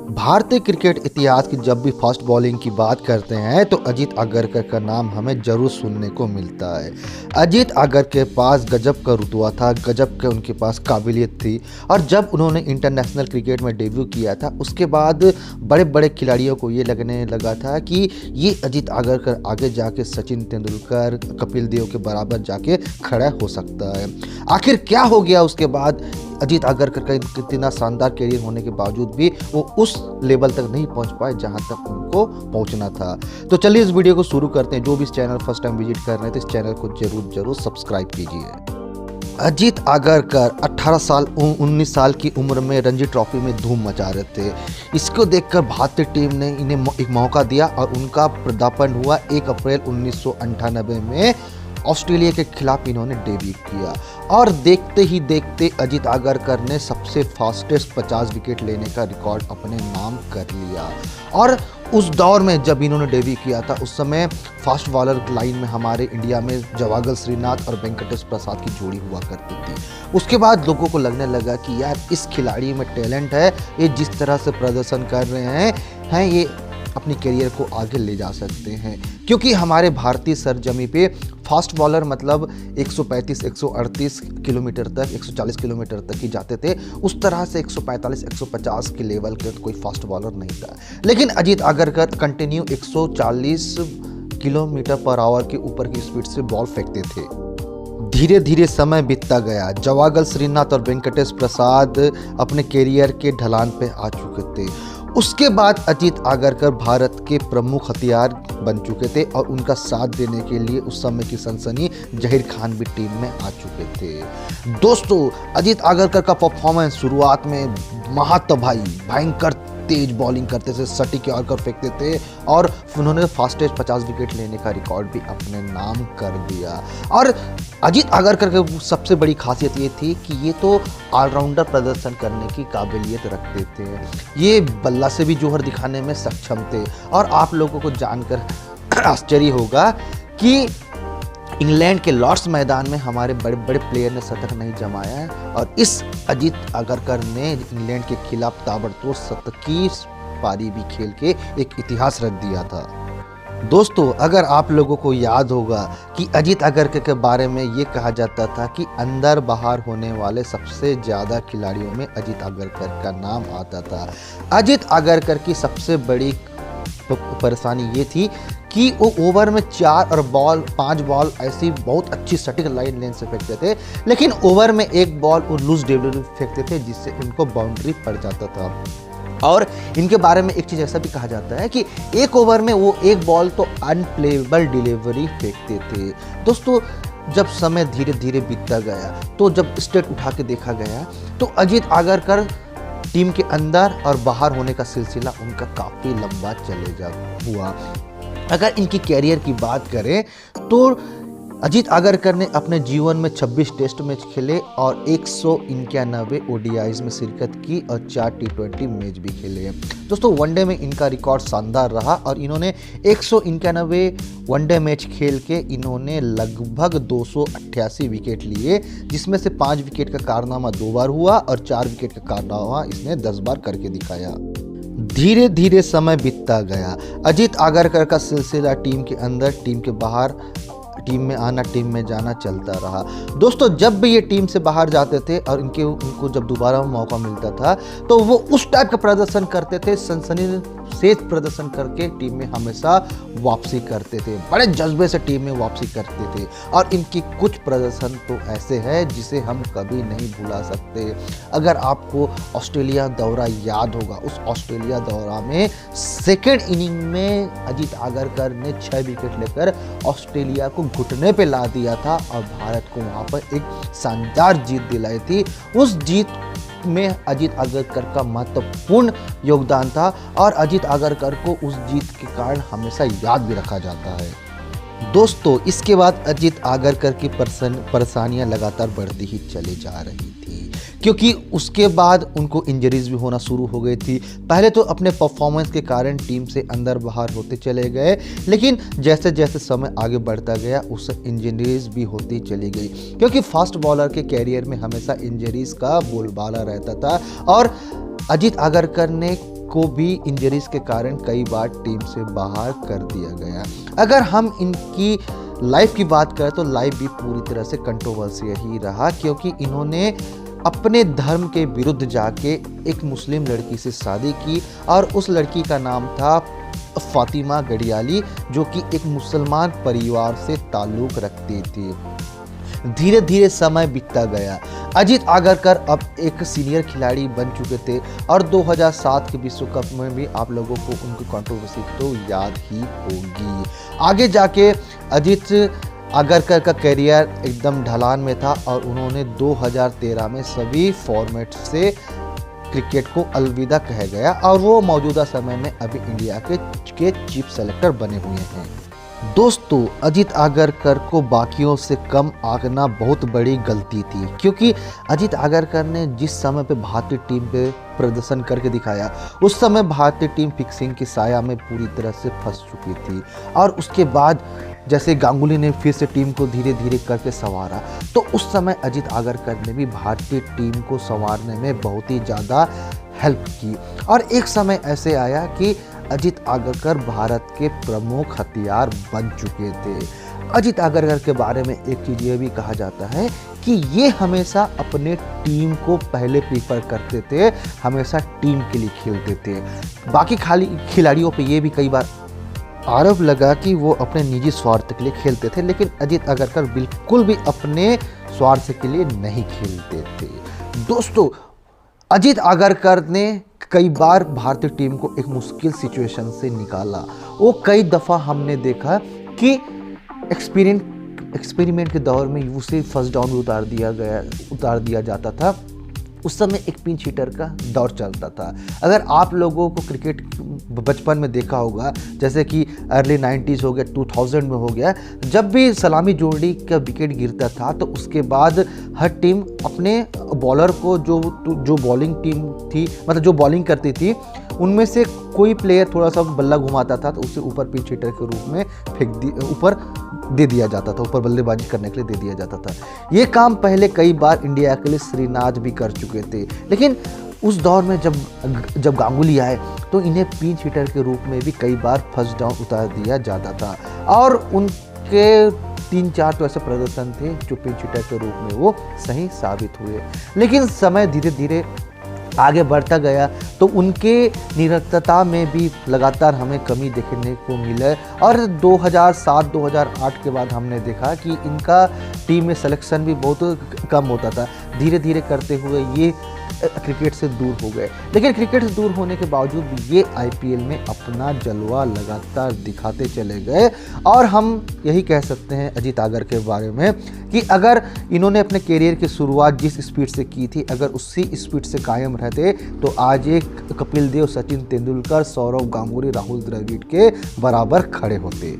भारतीय क्रिकेट इतिहास की जब भी फास्ट बॉलिंग की बात करते हैं तो अजीत आगरकर का नाम हमें जरूर सुनने को मिलता है। अजीत आगरकर के पास गजब का रुतबा था, गजब के उनके पास काबिलियत थी और जब उन्होंने इंटरनेशनल क्रिकेट में डेब्यू किया था उसके बाद बड़े बड़े खिलाड़ियों को ये लगने लगा था कि ये अजीत आगरकर आगे जाके सचिन तेंदुलकर, कपिल देव के बराबर जाके खड़ा हो सकता है। आखिर क्या हो गया उसके बाद? अजीत आगरकर का इतना शानदार करियर होने के बावजूद भी वो उस लेवल तक नहीं पहुंच पाए जहां तक उनको पहुंचना था। तो चलिए इस वीडियो को शुरू करते हैं। जो भी इस चैनल फर्स्ट टाइम विजिट कर रहे हैं तो इस चैनल को जरूर सब्सक्राइब कीजिए। अजीत आगरकर 18 साल 19 साल की उम्र में रणजी ट्रॉफी में धूम मचा रहे थे। इसको देखकर भारतीय टीम ने इन्हें एक मौका दिया और उनका पदार्पण हुआ 1 अप्रैल 1998 में ऑस्ट्रेलिया के खिलाफ इन्होंने डेब्यू किया और देखते ही देखते अजीत आगरकर ने सबसे फास्टेस्ट 50 विकेट लेने का रिकॉर्ड अपने नाम कर लिया। और उस दौर में जब इन्होंने डेब्यू किया था उस समय फास्ट बॉलर लाइन में हमारे इंडिया में जवागल श्रीनाथ और वेंकटेश प्रसाद की जोड़ी हुआ करती थी। उसके बाद लोगों को लगने लगा कि यार इस खिलाड़ी में टैलेंट है, ये जिस तरह से प्रदर्शन कर रहे हैं ये अपनी करियर को आगे ले जा सकते हैं। क्योंकि हमारे भारतीय सरजमी पे फास्ट बॉलर मतलब 135, 138 किलोमीटर तक, 140 किलोमीटर तक ही जाते थे। उस तरह से 145, 150 के लेवल के कोई फास्ट बॉलर नहीं था। लेकिन Ajit Agarkar continue 140 kilometre per hour के ऊपर की स्पीड से बॉल फेंकते थे। धीरे धीरे समय बीतता गया। जवागल श्रीनाथ और वेंकटेश प्रसाद अपने करियर के ढलान पे आ चुके थे। उसके बाद अजीत आगरकर भारत के प्रमुख हथियार बन चुके थे और उनका साथ देने के लिए उस समय की सनसनी जहीर खान भी टीम में आ चुके थे। दोस्तों, अजीत आगरकर का परफॉर्मेंस शुरुआत में भयंकर तेज बॉलिंग करते थे, सटीक यॉर्कर फेंकते थे और उन्होंने फास्टेस्ट 50 विकेट लेने का रिकॉर्ड भी अपने नाम कर दिया। और अजीत आगरकर की सबसे बड़ी खासियत ये थी कि ये तो ऑलराउंडर प्रदर्शन करने की काबिलियत रखते थे। ये बल्ला से भी जोहर दिखाने में सक्षम थे। और आप लोगों को जानकर आश्चर्य होगा कि इंग्लैंड के लॉर्ड्स मैदान में हमारे बड़े बड़े प्लेयर ने शतक नहीं जमाया है और इस अजीत आगरकर ने इंग्लैंड के खिलाफ ताबड़तोड़ 27 पारी भी खेल के एक इतिहास रच दिया था। दोस्तों, अगर आप लोगों को याद होगा कि अजीत आगरकर के बारे में ये कहा जाता था कि अंदर बाहर होने वाले सबसे ज़्यादा खिलाड़ियों में अजीत आगरकर का नाम आता था। अजीत आगरकर की सबसे बड़ी परेशानी ये थी कि वो ओवर में 4 और 5 बॉल ऐसी बहुत अच्छी सटीक लाइन लेन से फेंकते थे, लेकिन ओवर में 1 बॉल वो लूज डिलीवरी फेंकते थे जिससे उनको बाउंड्री पड़ जाता था। और इनके बारे में एक चीज़ ऐसा भी कहा जाता है कि 1 ओवर में वो 1 बॉल तो अनप्लेएबल डिलीवरी फेंकते थे। दोस्तों, जब समय धीरे धीरे बीतता गया तो जब स्टेट उठा के देखा गया तो अजीत आगरकर टीम के अंदर और बाहर होने का सिलसिला उनका काफ़ी लंबा हुआ। अगर इनकी कैरियर की बात करें तो अजीत आगरकर ने अपने जीवन में 26 टेस्ट मैच खेले और 191 ओडीआईज में शिरकत की और 4 टी20 मैच भी खेले। दोस्तों, वनडे में इनका रिकॉर्ड शानदार रहा और इन्होंने 191 वनडे मैच खेल के इन्होंने लगभग 288 विकेट लिए, जिसमें से 5 विकेट का कारनामा 2 बार हुआ और 4 विकेट का कारनामा इसने 10 बार करके दिखाया। धीरे धीरे समय बीतता गया। अजीत आगरकर का सिलसिला टीम के अंदर, टीम के बाहर, टीम में आना, टीम में जाना चलता रहा। दोस्तों, जब भी ये टीम से बाहर जाते थे और उनको जब दोबारा मौका मिलता था तो वो उस टाइप का प्रदर्शन करते थे, सनसनी से प्रदर्शन करके टीम में हमेशा वापसी करते थे, बड़े जज्बे से टीम में वापसी करते थे। और इनकी कुछ प्रदर्शन तो ऐसे हैं जिसे हम कभी नहीं भुला सकते। अगर आपको ऑस्ट्रेलिया दौरा याद होगा, उस ऑस्ट्रेलिया दौरा में सेकेंड इनिंग में अजीत आगरकर ने 6 विकेट लेकर ऑस्ट्रेलिया को घुटने पे ला दिया था और भारत को वहां पर एक शानदार जीत दिलाई थी। उस जीत में अजीत आगरकर का महत्वपूर्ण योगदान था और अजीत आगरकर को उस जीत के कारण हमेशा याद भी रखा जाता है। दोस्तों, इसके बाद अजीत आगरकर की परेशानियां लगातार बढ़ती ही चली जा रही थी क्योंकि उसके बाद उनको इंजरीज भी होना शुरू हो गई थी। पहले तो अपने परफॉर्मेंस के कारण टीम से अंदर बाहर होते चले गए, लेकिन जैसे जैसे समय आगे बढ़ता गया उससे इंजरीज भी होती चली गई क्योंकि फास्ट बॉलर के कैरियर में हमेशा इंजरीज का बोलबाला रहता था। और अजीत आगरकर ने को भी इंजरीज के कारण कई बार टीम से बाहर कर दिया गया। अगर हम इनकी लाइफ की बात करें तो लाइफ भी पूरी तरह से कंट्रोवर्शियल ही रहा, क्योंकि इन्होंने अपने धर्म के विरुद्ध जाके एक मुस्लिम लड़की से शादी की और उस लड़की का नाम था फातिमा गडियाली, जो कि एक मुसलमान परिवार से ताल्लुक़ रखती थी। धीरे धीरे समय बीतता गया। अजीत आगरकर अब एक सीनियर खिलाड़ी बन चुके थे और 2007 के विश्व कप में भी आप लोगों को उनकी कंट्रोवर्सी तो याद ही होगी। आगे जाके अजीत आगरकर का करियर एकदम ढलान में था और उन्होंने 2013 में सभी फॉर्मेट से क्रिकेट को अलविदा कहा गया और वो मौजूदा समय में अभी इंडिया के चीफ सेलेक्टर बने हुए हैं। दोस्तों, अजीत आगरकर को बाकियों से कम आंकना बहुत बड़ी गलती थी, क्योंकि अजीत आगरकर ने जिस समय पे भारतीय टीम पे प्रदर्शन करके दिखाया उस समय भारतीय टीम फिक्सिंग की साया में पूरी तरह से फंस चुकी थी। और उसके बाद जैसे गांगुली ने फिर से टीम को धीरे धीरे करके संवारा, तो उस समय अजीत आगरकर ने भी भारतीय टीम को संवारने में बहुत ही ज़्यादा हेल्प की। और एक समय ऐसे आया कि अजीत आगरकर भारत के प्रमुख हथियार बन चुके थे। अजीत आगरकर के बारे में एक चीज़ ये भी कहा जाता है कि ये हमेशा अपने टीम को पहले प्रीफर करते थे, हमेशा टीम के लिए खेलते थे। बाकी खिलाड़ियों पे ये भी कई बार आरोप लगा कि वो अपने निजी स्वार्थ के लिए खेलते थे, लेकिन अजीत आगरकर बिल्कुल भी अपने स्वार्थ के लिए नहीं खेलते थे। दोस्तों, अजीत आगरकर ने कई बार भारतीय टीम को एक मुश्किल सिचुएशन से निकाला। वो कई दफ़ा हमने देखा कि एक्सपेरिमेंट के दौर में उसे फर्स्ट डाउन में उतार दिया जाता था। उस समय एक पिंच हिटर का दौर चलता था। अगर आप लोगों को क्रिकेट बचपन में देखा होगा, जैसे कि अर्ली 90s हो गया, 2000 में हो गया, जब भी सलामी जोड़ी का विकेट गिरता था तो उसके बाद हर टीम अपने बॉलर को जो बॉलिंग टीम थी, मतलब जो बॉलिंग करती थी, उनमें से कोई प्लेयर थोड़ा सा बल्ला घुमाता था तो उसे ऊपर पिंच हिटर के रूप में ऊपर दे दिया जाता था, ऊपर बल्लेबाजी करने के लिए दे दिया जाता था। ये काम पहले कई बार इंडिया के लिए श्रीनाथ भी कर चुके थे, लेकिन उस दौर में जब गांगुली आए तो इन्हें पिंच हिटर के रूप में भी कई बार फर्स्ट डाउन उतार दिया जाता था और उनके 3-4 तो ऐसे प्रदर्शन थे जो पिंच हिटर के रूप में वो सही साबित हुए। लेकिन समय धीरे धीरे आगे बढ़ता गया तो उनके निरंतरता में भी लगातार हमें कमी देखने को मिले और 2007-2008 के बाद हमने देखा कि इनका टीम में सिलेक्शन भी बहुत कम होता था। धीरे धीरे करते हुए ये क्रिकेट से दूर हो गए, लेकिन क्रिकेट से दूर होने के बावजूद भी ये आईपीएल में अपना जलवा लगातार दिखाते चले गए। और हम यही कह सकते हैं अजीत आगरकर के बारे में कि अगर इन्होंने अपने करियर की शुरुआत जिस स्पीड से की थी, अगर उसी स्पीड से कायम रहते तो आज एक कपिल देव, सचिन तेंदुलकर, सौरव गांगुली, राहुल द्रविड़ के बराबर खड़े होते।